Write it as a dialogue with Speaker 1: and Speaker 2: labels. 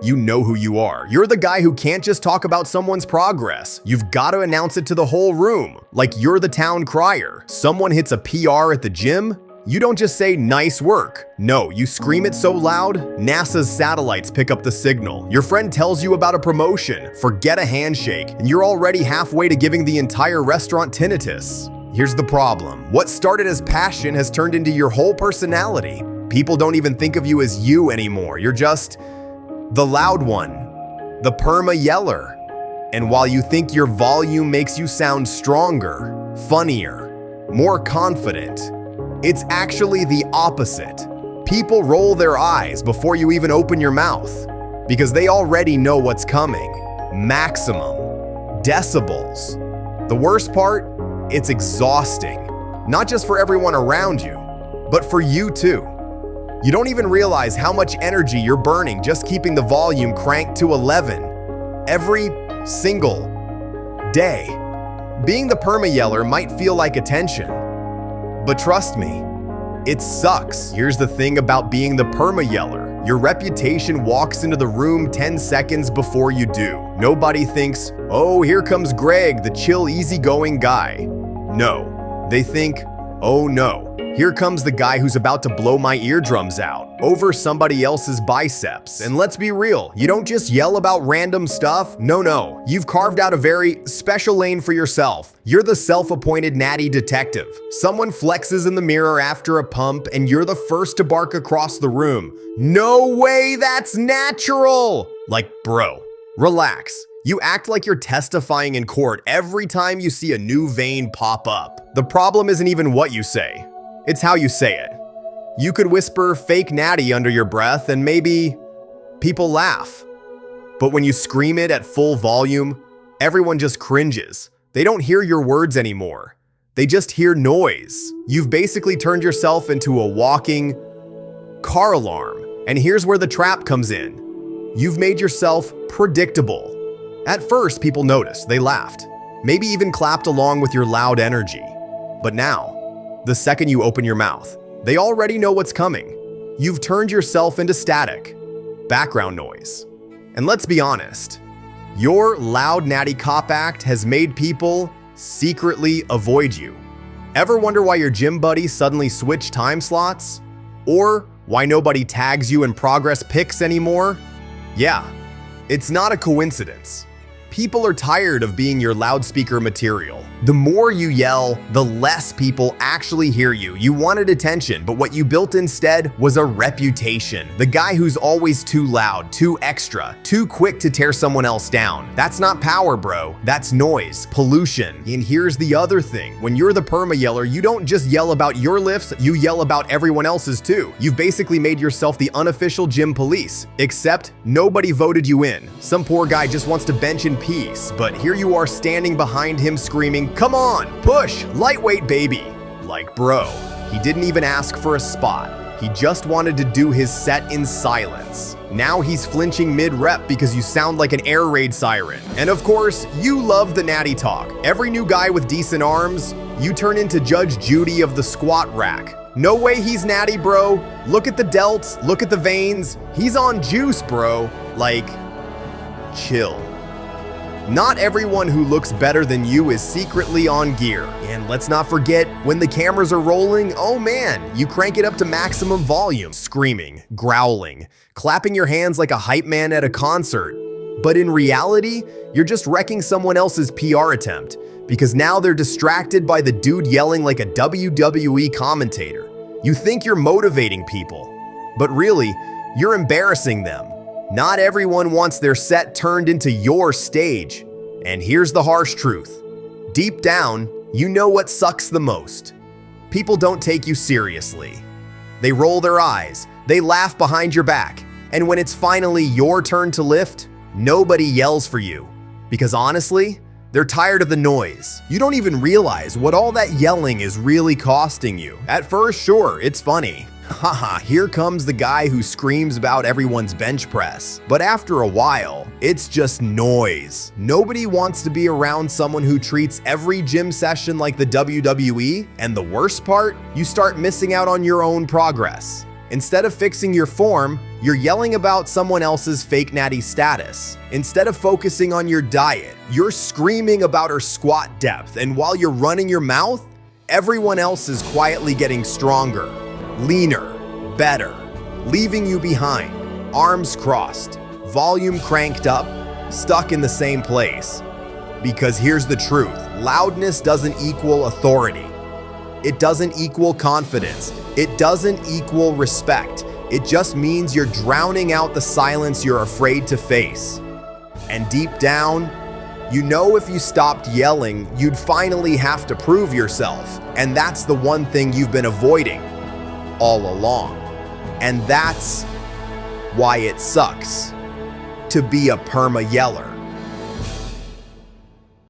Speaker 1: you know who you are. You're the guy who can't just talk about someone's progress. You've got to announce it to the whole room, like you're the town crier. Someone hits a PR at the gym, you don't just say nice work. No, you scream it so loud, NASA's satellites pick up the signal. Your friend tells you about a promotion, forget a handshake, and you're already halfway to giving the entire restaurant tinnitus. Here's the problem. What started as passion has turned into your whole personality. People don't even think of you as you anymore. You're just the loud one, the Perma-Yeller. And while you think your volume makes you sound stronger, funnier, more confident, it's actually the opposite. People roll their eyes before you even open your mouth because they already know what's coming. Maximum decibels. The worst part, it's exhausting. Not just for everyone around you, but for you too. You don't even realize how much energy you're burning just keeping the volume cranked to 11 every single day. Being the Perma-Yeller might feel like attention, but trust me, it sucks. Here's the thing about being the Perma-Yeller. Your reputation walks into the room 10 seconds before you do. Nobody thinks, oh, here comes Greg, the chill, easygoing guy. No, they think, oh no, here comes the guy who's about to blow my eardrums out over somebody else's biceps. And let's be real, you don't just yell about random stuff. No, you've carved out a very special lane for yourself. You're the self-appointed natty detective. Someone flexes in the mirror after a pump and you're the first to bark across the room. No way, that's natural! Like, bro, relax. You act like you're testifying in court every time you see a new vein pop up. The problem isn't even what you say. It's how you say it. You could whisper fake natty under your breath and maybe people laugh. But when you scream it at full volume, everyone just cringes. They don't hear your words anymore. They just hear noise. You've basically turned yourself into a walking car alarm. And here's where the trap comes in. You've made yourself predictable. At first, people noticed, they laughed, maybe even clapped along with your loud energy. But now, the second you open your mouth, they already know what's coming. You've turned yourself into static, background noise. And let's be honest, your loud natty cop act has made people secretly avoid you. Ever wonder why your gym buddies suddenly switch time slots? Or why nobody tags you in progress pics anymore? Yeah, it's not a coincidence. People are tired of being your loudspeaker material. The more you yell, the less people actually hear you. You wanted attention, but what you built instead was a reputation. The guy who's always too loud, too extra, too quick to tear someone else down. That's not power, bro. That's noise, pollution. And here's the other thing. When you're the Perma-Yeller, you don't just yell about your lifts, you yell about everyone else's too. You've basically made yourself the unofficial gym police, except nobody voted you in. Some poor guy just wants to bench in peace, but here you are standing behind him screaming, come on, push, lightweight baby. Like, bro, he didn't even ask for a spot. He just wanted to do his set in silence. Now he's flinching mid-rep because you sound like an air raid siren. And of course, you love the natty talk. Every new guy with decent arms, you turn into Judge Judy of the squat rack. No way he's natty, bro. Look at the delts, look at the veins. He's on juice, bro. Like, chill. Not everyone who looks better than you is secretly on gear. And let's not forget, when the cameras are rolling, oh man, you crank it up to maximum volume, screaming, growling, clapping your hands like a hype man at a concert. But in reality, you're just wrecking someone else's PR attempt because now they're distracted by the dude yelling like a WWE commentator. You think you're motivating people, but really, you're embarrassing them. Not everyone wants their set turned into your stage. And here's the harsh truth. Deep down, you know what sucks the most. People don't take you seriously. They roll their eyes, they laugh behind your back, and when it's finally your turn to lift, nobody yells for you. Because honestly, they're tired of the noise. You don't even realize what all that yelling is really costing you. At first, sure, it's funny. Haha, here comes the guy who screams about everyone's bench press. But after a while, it's just noise. Nobody wants to be around someone who treats every gym session like the WWE, and the worst part, you start missing out on your own progress. Instead of fixing your form, you're yelling about someone else's fake natty status. Instead of focusing on your diet, you're screaming about her squat depth, and while you're running your mouth, everyone else is quietly getting stronger, leaner, better, leaving you behind, arms crossed, volume cranked up, stuck in the same place. Because here's the truth, loudness doesn't equal authority. It doesn't equal confidence. It doesn't equal respect. It just means you're drowning out the silence you're afraid to face. And deep down, you know if you stopped yelling, you'd finally have to prove yourself. And that's the one thing you've been avoiding all along. And that's why it sucks to be a Perma-Yeller.